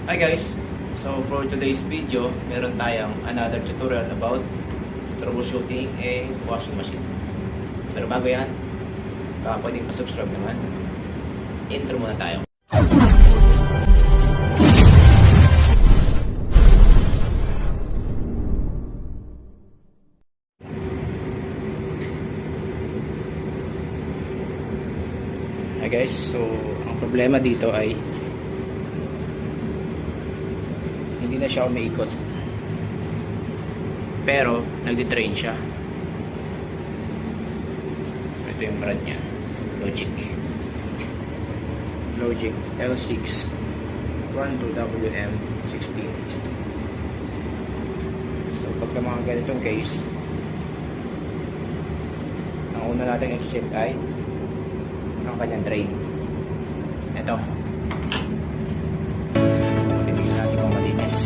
Hi guys! So for today's video, meron tayong another tutorial about troubleshooting a washing machine. Pero bago yan, baka pwedeng pa-subscribe naman. Intro muna tayo. Hi guys, so ang problema dito ay hindi na siya umiikot, pero nagdi-drain siya. So ito yung brand niya, Logic L6 12WM16. So pagka mga ganitong case, ang una natin i-check ay ang kanyang drain. Ito, tingnan natin kung malinis.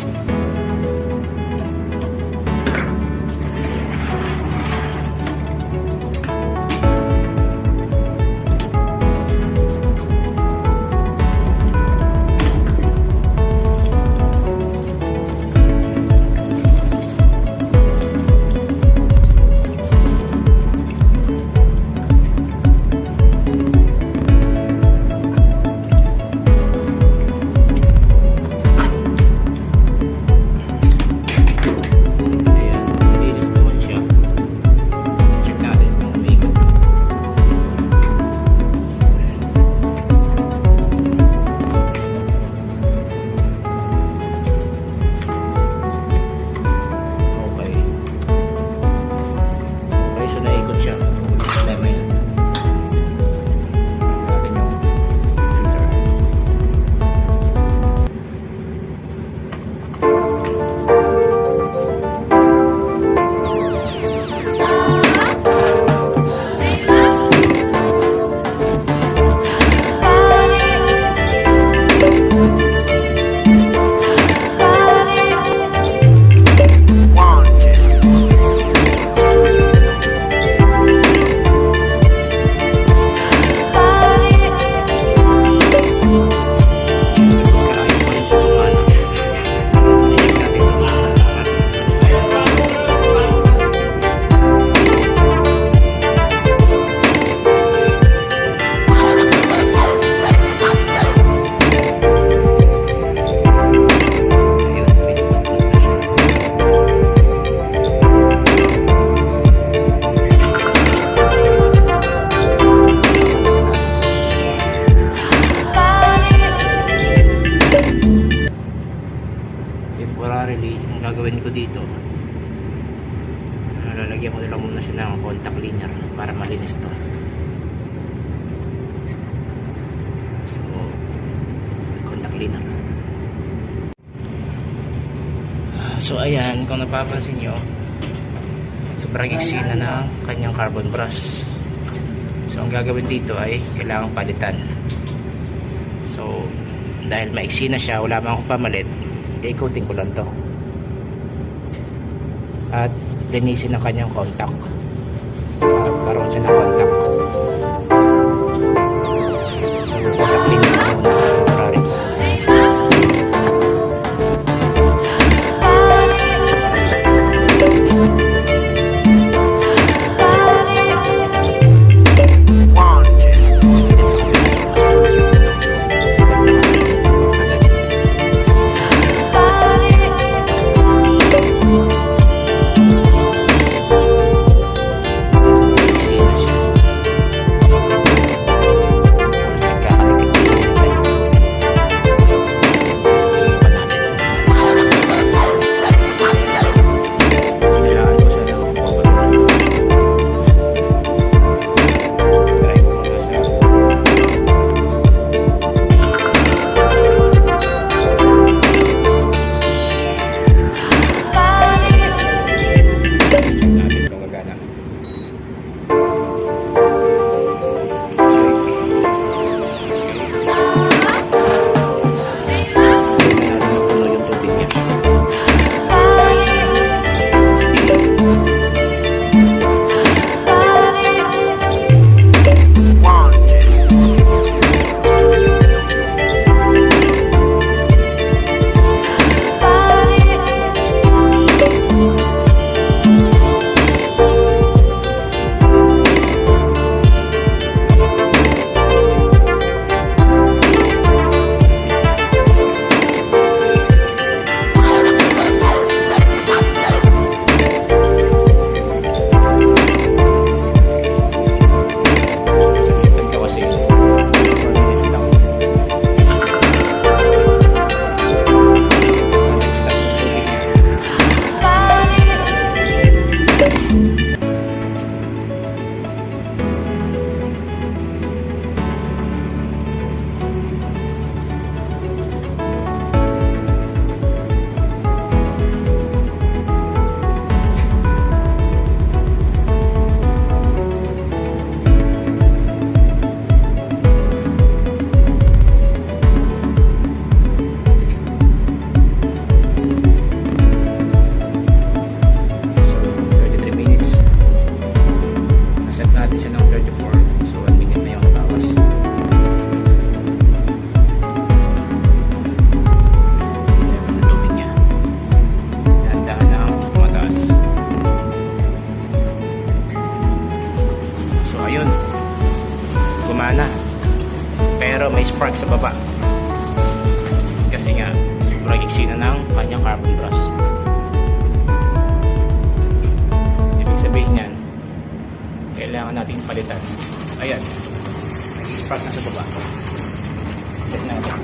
Temporarily, ang gagawin ko dito, lalagyan ko lang muna siya ng contact cleaner para malinis to. So, contact cleaner. So ayan, kung napapansin nyo, sobrang iksi na ng kanyang carbon brush. So ang gagawin dito ay kailangan palitan. So dahil maiksi na siya, wala man akong pamalit, i-coating ko lang to at linisin ang kanyang contact para magkaroon siya ng contact. So contact cleaning ko muna temporary. carbon brush. Ibig sabihin yan, kailangan natin palitan. Ayan, nag-spark na sa baba. Check natin.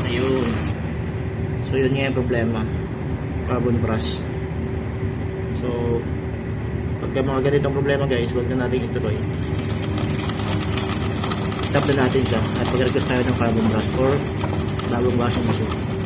Ayun. So yun nga yung problema, carbon brush. So pagka mga ganitong problema guys, huwag na natin ituloy. Stop na natin siya at mag-request tayo ng carbon brush or bagong washing machine.